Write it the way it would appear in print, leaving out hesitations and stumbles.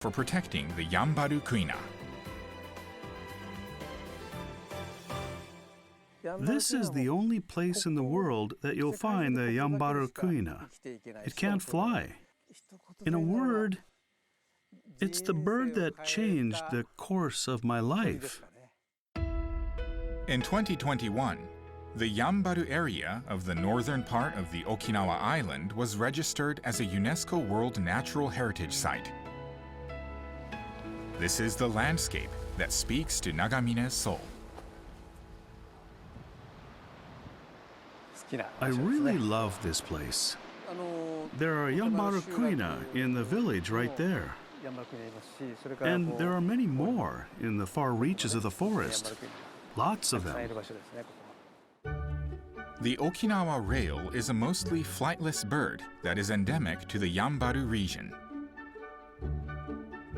for protecting the Yambaru kuina. This is the only place in the world that you'll find the Yambaru kuina. It can't fly. In a word, it's the bird that changed the course of my life. In 2021, the Yambaru area of the northern part of the Okinawa island was registered as a UNESCO World Natural Heritage Site. This is the landscape that speaks to Nagamine's soul. I really love this place. There are Yambaru kuina in the village right there. And there are many more in the far reaches of the forest. Lots of them. The Okinawa rail is a mostly flightless bird that is endemic to the Yambaru region.